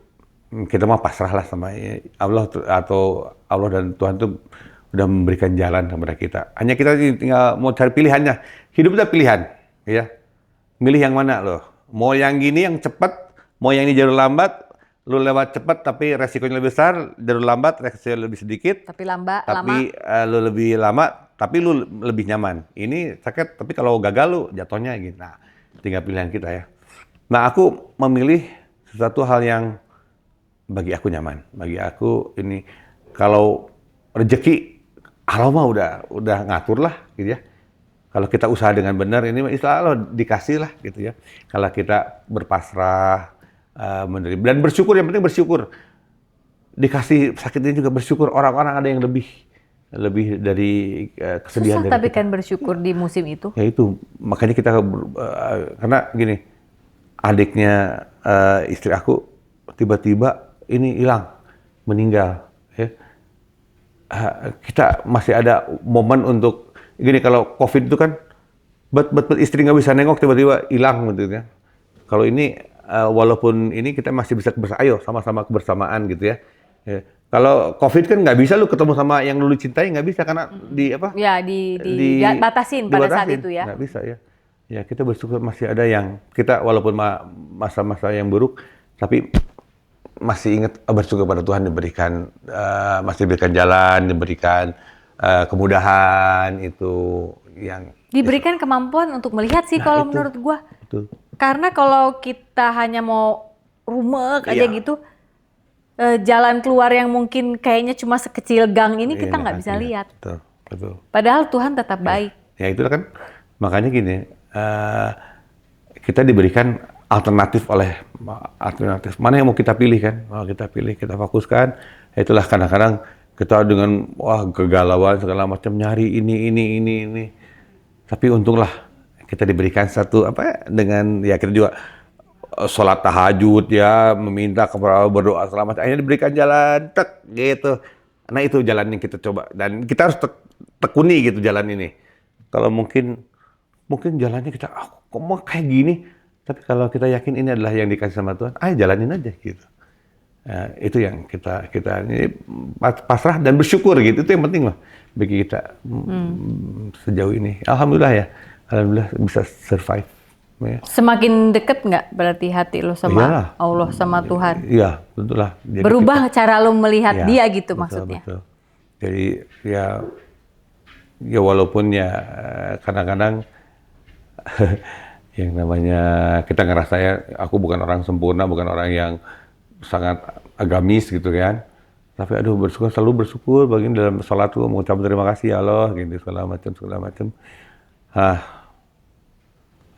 kita mah pasrah lah sama Allah, atau Allah dan Tuhan tuh udah memberikan jalan kepada kita. Hanya kita tinggal mau cari pilihannya. Hidup itu pilihan, ya. Milih yang mana loh? Mau yang gini yang cepat, mau yang ini jalur lambat, lu lewat cepat tapi resikonya lebih besar, jalur lambat resikonya lebih sedikit. Tapi lama. Lu lebih lama, tapi lu lebih nyaman. Ini sakit, tapi kalau gagal lu jatuhnya gitu. Nah, tinggal pilihan kita ya. Nah, aku memilih sesuatu hal yang bagi aku nyaman. Bagi aku ini kalau rezeki Allah mah udah ngatur lah gitu ya. Kalau kita usaha dengan benar, ini istilah Allah dikasih lah gitu ya. Kalau kita berpasrah, menerima dan bersyukur, yang penting bersyukur. Dikasih sakit ini juga bersyukur. Orang-orang ada yang lebih dari kesedihan. Susah dari tapi kita. kan bersyukur di musim itu. Ya itu, makanya kita karena gini, adiknya istri aku tiba-tiba ini hilang, meninggal. Ya. Kita masih ada momen untuk gini, kalau COVID itu kan bet istri nggak bisa nengok tiba-tiba hilang gitu ya. Kalau ini walaupun ini kita masih bisa ayo sama-sama kebersamaan gitu ya. Kalau COVID kan nggak bisa lu ketemu sama yang lu cintai, nggak bisa karena di apa? Ya dibatasin pada saat dibatasin. itu ya. Nggak bisa ya. Ya kita bersyukur masih ada yang kita walaupun masa-masa yang buruk, tapi masih ingat bersyukur pada Tuhan diberikan masih diberikan jalan, diberikan kemudahan itu yang Diberikan kemampuan untuk melihat sih Nah, kalau itu. menurut gua. Betul. Karena kalau kita hanya mau rumek aja Iya. gitu, jalan keluar yang mungkin kayaknya cuma sekecil gang ini kita nggak bisa lihat. Betul, betul. Padahal Tuhan tetap baik. Ya itu kan makanya gini, kita diberikan alternatif alternatif. Mana yang mau kita pilih kan? Mau kita pilih, kita fokuskan. Itulah kadang-kadang kita dengan kegalauan segala macam nyari ini. Tapi untunglah kita diberikan satu dengan ya kita juga sholat tahajud ya, meminta kepada berdoa segala macam. Akhirnya diberikan jalan gitu. Nah itu jalan yang kita coba dan kita harus tekuni gitu jalan ini. Kalau mungkin jalannya kita kok mau kayak gini, tapi kalau kita yakin ini adalah yang dikasih sama Tuhan, ayo jalanin aja gitu. Itu yang kita ini pasrah dan bersyukur gitu, itu yang penting lah bagi kita sejauh ini. Alhamdulillah bisa survive. Ya. Semakin deket nggak berarti hati lo sama Iyalah. Allah sama Tuhan? Iya, betul lah. Jadi Berubah cara lo melihat Ya, dia gitu betul, maksudnya. Betul. Jadi ya walaupun ya kadang-kadang yang namanya kita ngerasa ya aku bukan orang sempurna, bukan orang yang sangat agamis gitu kan. Tapi selalu bersyukur bagian dalam sholat tuh mengucap terima kasih ya Allah gitu segala macam.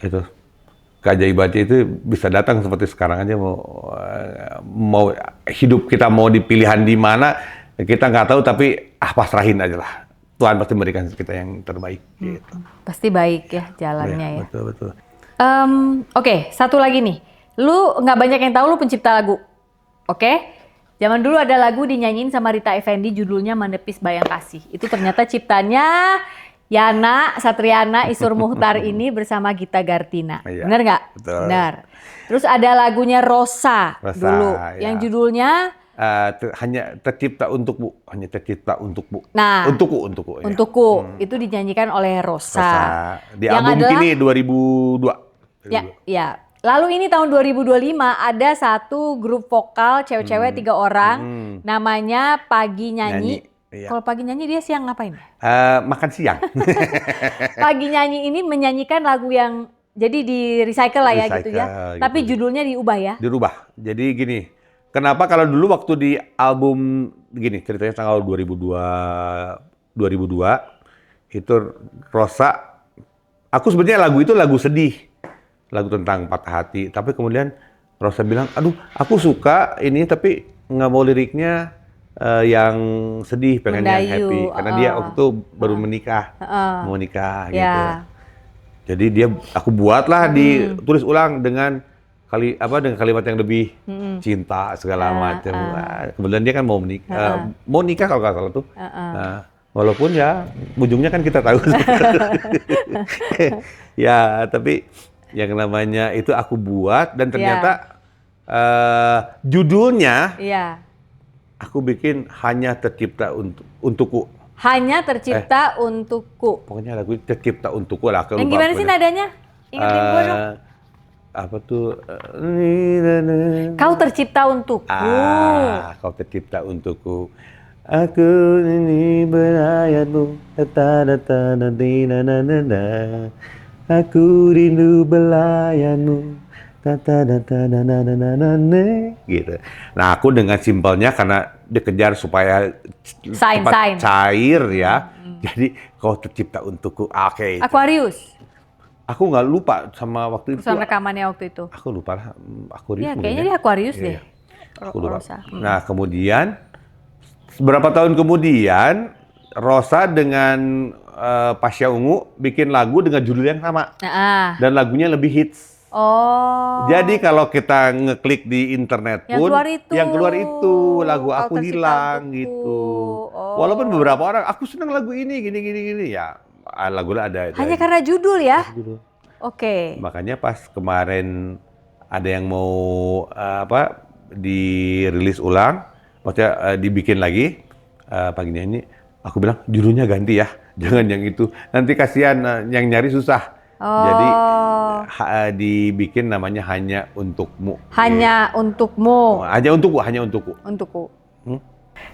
Itu keajaibannya itu bisa datang seperti sekarang aja mau hidup kita mau di pilihan di mana kita nggak tahu tapi pasrahin aja lah. Tuhan pasti memberikan kita yang terbaik. Gitu. Pasti baik ya jalannya ya. Betul. Oke, satu lagi nih. Lu nggak banyak yang tahu lu pencipta lagu. Oke? Zaman dulu ada lagu dinyanyiin sama Rita Effendy judulnya Menepis Bayang Kasih. Itu ternyata ciptanya Yana Satriana Isur Muhtar ini bersama Gita Gartina. Iya, Bener nggak? betul. Benar. Terus ada lagunya Rosa dulu ya. yang judulnya hanya tercipta untukmu. Nah, Untukku. Ya. Untukku. Itu dinyanyikan oleh Rosa. Di Yang album adalah- ini 2002. Ya. Lalu ini tahun 2025 ada satu grup vokal cewek-cewek 3 orang namanya Pagi Nyanyi. Iya. Kalau Pagi Nyanyi dia siang ngapain? Makan siang. Pagi Nyanyi ini menyanyikan lagu yang jadi di recycle lah ya gitu ya. Recycle, Tapi gitu. judulnya diubah ya. Dirubah. Jadi gini, kenapa kalau dulu waktu di album gini ceritanya tanggal 2002 itu Rosa, aku sebenarnya lagu itu lagu sedih, lagu tentang patah hati. Tapi kemudian Rosa bilang, aduh aku suka ini tapi nggak mau liriknya yang sedih, pengen yang Mendayu, happy. Karena dia waktu itu baru menikah, mau nikah gitu. Ya. Jadi aku buatlah ditulis ulang dengan kalimat yang lebih cinta segala macam. Kemudian dia kan mau nikah kalau nggak salah tuh. Nah, walaupun ya ujungnya kan kita tahu. Ya tapi yang namanya itu aku buat dan ternyata judulnya Iya. aku bikin hanya tercipta untukku. Hanya tercipta untukku. Pokoknya lagu tercipta untukku lah. Yang gimana sih nadanya? Ingetin gue dong. Apa tuh? Kau tercipta untukku. Kau tercipta untukku. Aku ini belayarmu. Aku rindu belayanmu. Gitu. Nah, aku dengan simpelnya karena dikejar supaya cepat cair ya. Jadi kau tercipta untukku. Oke. Aquarius. Aku nggak lupa sama waktu itu. Perusahaan rekamannya waktu itu. Aku lupa lah. Aquarius. Iya, kayaknya dia Aquarius deh. Aku lupa. Rosa. Nah, kemudian beberapa tahun kemudian Rosa dengan Pasha Ungu bikin lagu dengan judul yang sama. Dan lagunya lebih hits. Oh. Jadi kalau kita ngeklik di internet pun yang keluar itu lagu Aku Hilang gitu. Walaupun beberapa orang aku senang lagu ini gini ya lagunya ada. Hanya karena judul ya. Oke. Makanya pas kemarin ada yang mau dirilis ulang, maksudnya dibikin lagi paginya ini. Aku bilang judulnya ganti ya, jangan yang itu. Nanti kasihan yang nyari susah. Jadi dibikin namanya Hanya Untukmu. Hanya Untukmu. Hanya untukku, hanya untukku. Untukku.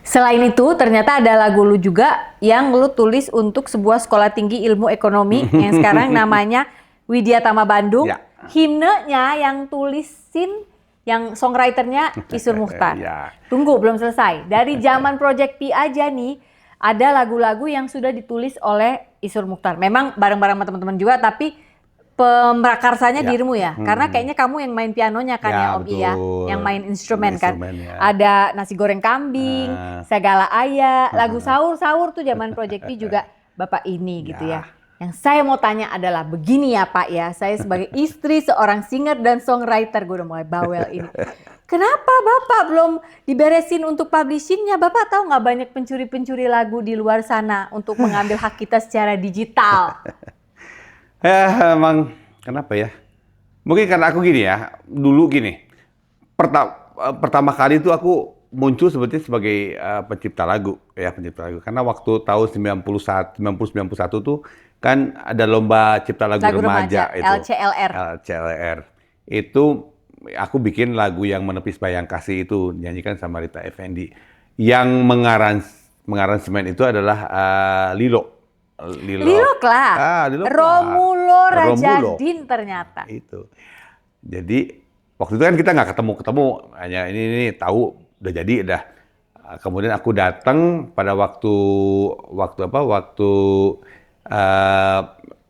Selain itu, ternyata ada lagu lu juga yang lu tulis untuk sebuah sekolah tinggi ilmu ekonomi yang sekarang namanya Widya Tama Bandung. Ya. Himnenya yang tulisin, yang songwriternya Isur Muchtar. Ya. Tunggu, belum selesai. Dari zaman Project P aja nih, ada lagu-lagu yang sudah ditulis oleh Isur Muchtar. Memang bareng-bareng sama teman-teman juga, tapi pemrakarsanya dirimu ya. Karena kayaknya kamu yang main pianonya kan ya Om I ya. Yang main instrumen kan. Ya. Ada Nasi Goreng Kambing, Segala Ayah, lagu sahur-sahur tuh zaman Project P juga Bapak ini gitu ya. Yang saya mau tanya adalah begini ya Pak ya. Saya sebagai istri seorang singer dan songwriter, gue udah mulai bawel ini. Kenapa Bapak belum diberesin untuk publishingnya? Bapak tahu nggak banyak pencuri-pencuri lagu di luar sana untuk mengambil hak kita secara digital? Ya emang kenapa ya? Mungkin karena aku gini ya, dulu gini. Pertama kali itu aku muncul sebetulnya sebagai pencipta lagu ya, pencipta lagu. Karena waktu tahun 91 tuh kan ada lomba cipta lagu remaja itu. LCLR. Itu aku bikin lagu yang Menepis Bayang Kasih itu nyanyikan sama Rita Effendy. Yang mengaransemen itu adalah Lilo lah. Romulo Rajadin ternyata. Itu. Jadi waktu itu kan kita nggak ketemu, hanya ini tahu udah jadi udah. Kemudian aku datang pada waktu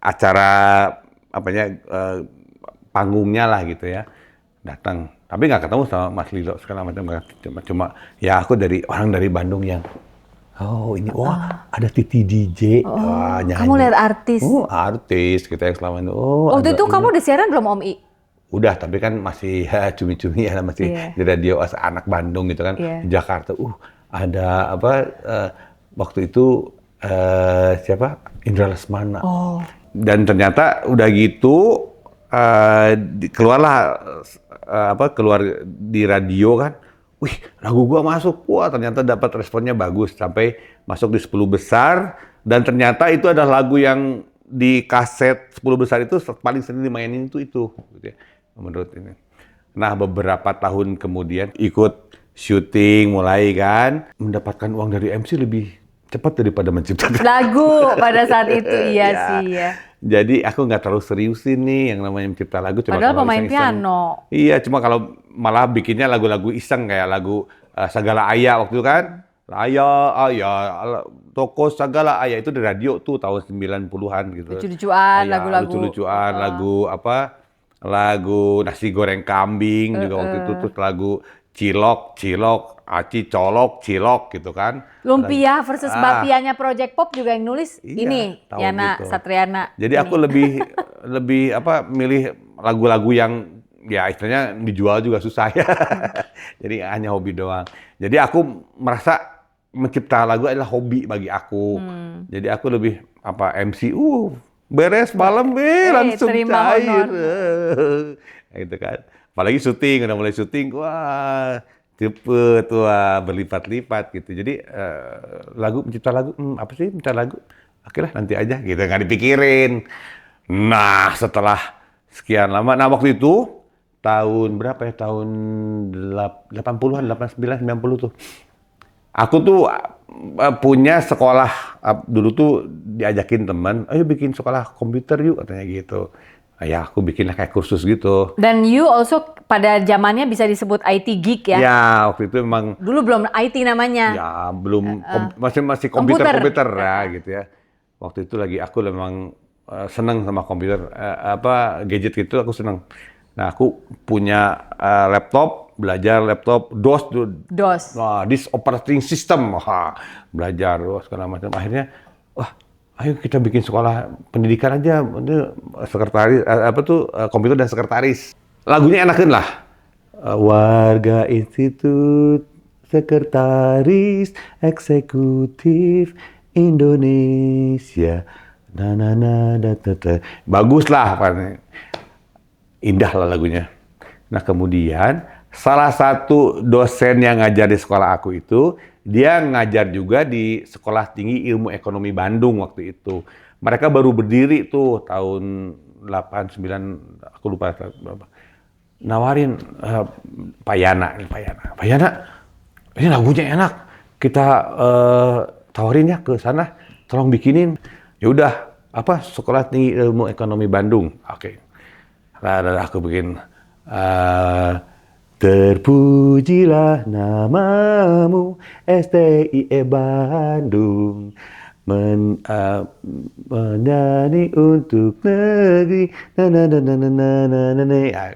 acara panggungnya lah gitu ya. Datang. Tapi nggak ketemu sama Mas Lilo segala macam, cuma ya aku orang dari Bandung yang ada Titi DJ. Nyanyi. Kamu lihat artis. Artis kita yang selama ini. Waktu itu kamu udah siaran belum Om I? Udah, tapi kan masih cumi-cumi ya, masih di radio anak Bandung gitu kan. Di Jakarta. Ada waktu itu siapa? Indra Lesmana. Dan ternyata udah gitu keluar di radio kan. Wih, lagu gua masuk. Wah, ternyata dapat responnya bagus sampai masuk di 10 besar, dan ternyata itu adalah lagu yang di kaset 10 besar itu paling sering dimainin itu gitu ya, menurut ini. Nah, beberapa tahun kemudian ikut syuting mulai kan, mendapatkan uang dari MC lebih cepat daripada menciptakan lagu pada saat itu. Iya sih ya. Jadi aku nggak terlalu seriusin nih yang namanya mencipta lagu. Padahal pemain piano. Iya, cuma kalau malah bikinnya lagu-lagu iseng kayak lagu Segala Ayah waktu itu kan. Ayah, toko Segala Ayah itu di radio tuh tahun 90-an gitu. Lucu-lucuan, lagu-lagu. Lucu-lucuan, lagu Nasi Goreng Kambing juga waktu itu, terus lagu Cilok, Aci Colok, Cilok gitu kan. Lumpia versus Bapianya Project Pop juga yang nulis ini, Yana gitu. Satriana. Jadi aku lebih milih lagu-lagu yang ya istilahnya dijual juga susah ya. Jadi hanya hobi doang. Jadi aku merasa mencipta lagu adalah hobi bagi aku. Jadi aku lebih MC, beres malam langsung cair. Gitu kan. Apalagi syuting, udah mulai syuting, wah cepet, berlipat-lipat gitu. Jadi mencipta lagu, apa sih mencipta lagu? Akhirnya nanti aja gitu, nggak dipikirin. Nah, setelah sekian lama, waktu itu tahun berapa ya? Tahun 80-an, 89, 90 tuh. Aku tuh punya sekolah, dulu tuh diajakin teman, ayo bikin sekolah komputer yuk, katanya gitu. Ya, aku bikinlah kayak kursus gitu. Dan you also pada zamannya bisa disebut IT geek ya? Ya, waktu itu memang. Dulu belum IT namanya. Ya, belum, masih komputer ya gitu ya. Waktu itu lagi aku memang seneng sama komputer, gadget gitu aku seneng. Nah, aku punya laptop, belajar laptop DOS. Nah, this operating system, belajar segala macam. Akhirnya, ayo kita bikin sekolah pendidikan aja, sekretaris, komputer dan sekretaris. Lagunya enakan lah. Warga Institut Sekretaris Eksekutif Indonesia. Bagus lah, indah lah lagunya. Nah kemudian salah satu dosen yang ngajar di sekolah aku itu, dia ngajar juga di Sekolah Tinggi Ilmu Ekonomi Bandung waktu itu. Mereka baru berdiri tuh tahun 89, aku lupa berapa. Nawarin Pak Yana, ini lagunya enak, kita tawarin ya ke sana, tolong bikinin. Ya udah, apa Sekolah Tinggi Ilmu Ekonomi Bandung, oke. Nah, aku bikin. Terpujilah namamu STIE Bandung menyanyi untuk negeri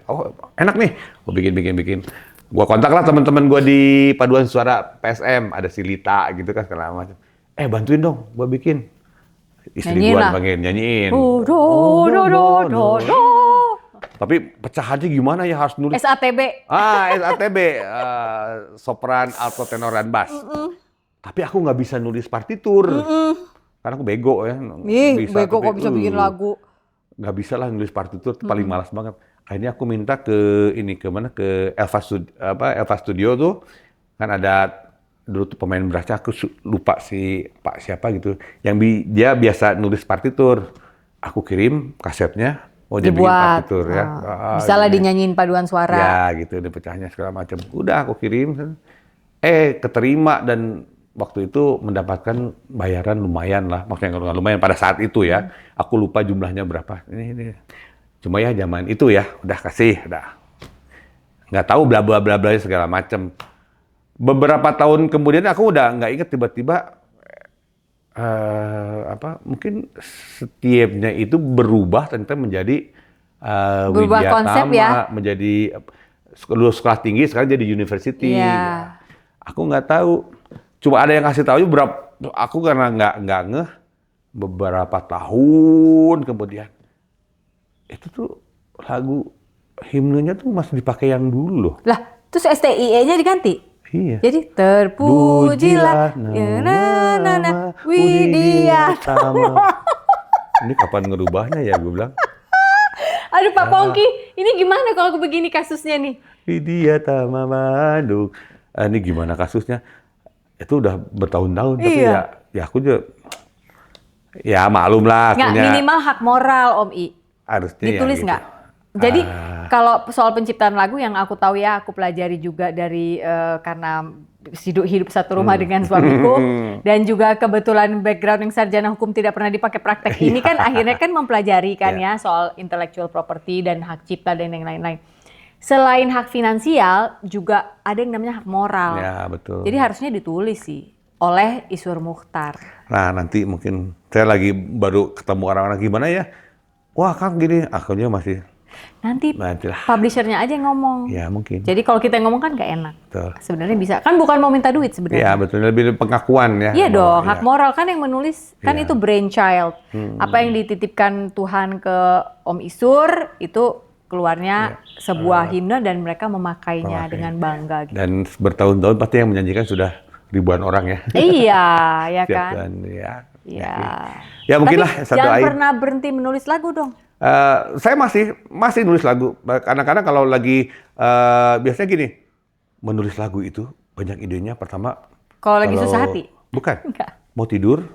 oh enak nih gua bikin gua kontak lah teman-teman gua di paduan suara PSM ada si Lita gitu kan segala macam bantuin dong gua bikin istri gua pengen nyanyiin tapi pecahannya gimana ya harus nulis SATB. SATB, sopran, alto, tenor, dan bass. Tapi aku nggak bisa nulis partitur, karena aku bego ya. Bego kok bisa bikin lagu. Nggak bisa lah nulis partitur, paling malas banget. Akhirnya aku minta ke Elva Studio tuh, kan ada dulu tuh pemain berasnya, aku lupa si Pak siapa gitu, yang dia biasa nulis partitur. Aku kirim kasetnya. Oh, dia bikin partitur ya. Bisa lah dinyanyiin paduan suara. Ya gitu, dia pecahnya segala macam. Udah aku kirim. Keterima dan waktu itu mendapatkan bayaran lumayan lah. Maksudnya nggak lumayan pada saat itu ya. Aku lupa jumlahnya berapa. Ini. Cuma ya zaman itu ya, udah kasih, udah. Nggak tahu bla bla bla bla segala macam. Beberapa tahun kemudian aku udah nggak inget tiba-tiba mungkin setiapnya itu berubah ternyata menjadi berubah konsep ya, menjadi sekolah tinggi sekarang jadi university. Yeah. Aku nggak tahu, cuma ada yang kasih tahu berapa. Aku karena nggak ngeh beberapa tahun kemudian itu tuh lagu himnenya tuh masih dipakai yang dulu loh. Lah, terus STIE-nya diganti? Iya. Jadi terpujilah Widya Tama. Ini kapan ngerubahnya ya gue bilang. Aduh Pak Pongki, ini gimana kalau begini kasusnya nih? Widya Tama Bandung. Ini gimana kasusnya? Itu udah bertahun-tahun tapi iya. ya aku juga ya maklum lah. Nggak, minimal hak moral Om I. Harusnya ditulis ya, nggak? gitu. Jadi kalau soal penciptaan lagu yang aku tahu ya, aku pelajari juga dari karena hidup satu rumah dengan suamiku dan juga kebetulan background yang sarjana hukum tidak pernah dipakai praktek ini kan akhirnya kan mempelajari kan ya soal intellectual property dan hak cipta dan yang lain-lain. Selain hak finansial juga ada yang namanya hak moral. Ya, betul. Jadi harusnya ditulis sih oleh Iswar Muchtar. Nah, nanti mungkin saya lagi baru ketemu orang-orang gimana ya. Wah, Kang gini, akhirnya masih Nantilah. Publishernya aja yang ngomong. Ya mungkin. Jadi kalau kita yang ngomong kan gak enak. Betul. Sebenarnya bisa. Kan bukan mau minta duit sebenarnya. Iya betul, lebih pengakuan ya. Iya dong, hak moral kan yang menulis. Kan itu brainchild. Apa yang dititipkan Tuhan ke Om Isur, itu keluarnya sebuah himne dan mereka memakainya dengan bangga. Gitu. Dan bertahun-tahun pasti yang menyanyikan sudah ribuan orang ya. Iya, ya kan. Dan, ya. Iya. Ya mungkin lah satu jangan air. pernah berhenti menulis lagu dong. Saya masih nulis lagu. Kadang-kadang kalau lagi biasanya gini, menulis lagu itu banyak idenya. Pertama, kalau lagi susah hati, bukan, mau tidur,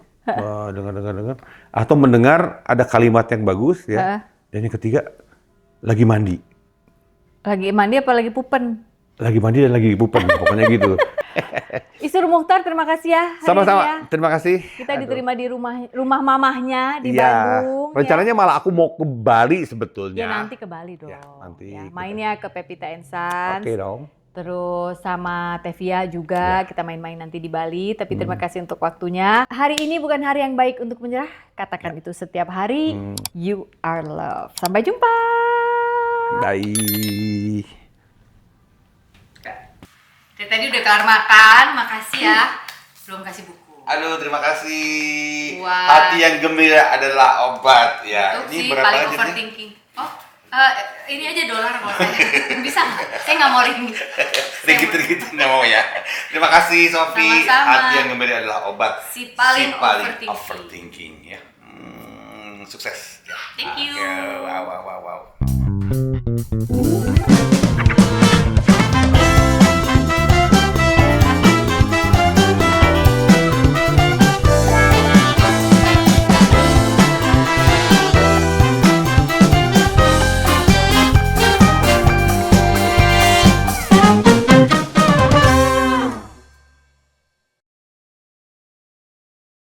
dengar, atau mendengar ada kalimat yang bagus ya. Dan yang ketiga, lagi mandi. Lagi mandi apa lagi pupen? Lagi mandi dan lagi pupen, pokoknya gitu. Iswar Muchtar, terima kasih ya. Sama-sama, ya. terima kasih. Kita diterima di rumah mamahnya di Bandung. Rencananya malah aku mau ke Bali sebetulnya. Ya nanti ke Bali dong. Ya, nanti mainnya ke Pepita and Sons. Oke dong. Terus sama Tevia juga kita main-main nanti di Bali. Tapi terima kasih untuk waktunya. Hari ini bukan hari yang baik untuk menyerah. Katakan itu setiap hari. You are love. Sampai jumpa. Bye. Tadi udah kelar makan, makasih ya. Belum kasih buku. Aduh, terima kasih. Wah. Hati yang gembira adalah obat ya. Untuk Ini sih berapa paling aja nih? overthinking. Oh, ini aja dolar kalau saya. Bisa nggak? Saya nggak mau ringgit. Ringgit nggak mau ya. Terima kasih Sofi. Sama-sama. Hati yang gembira adalah obat. Si paling overthinking. overthinking ya. Sukses. Thank you. Wow.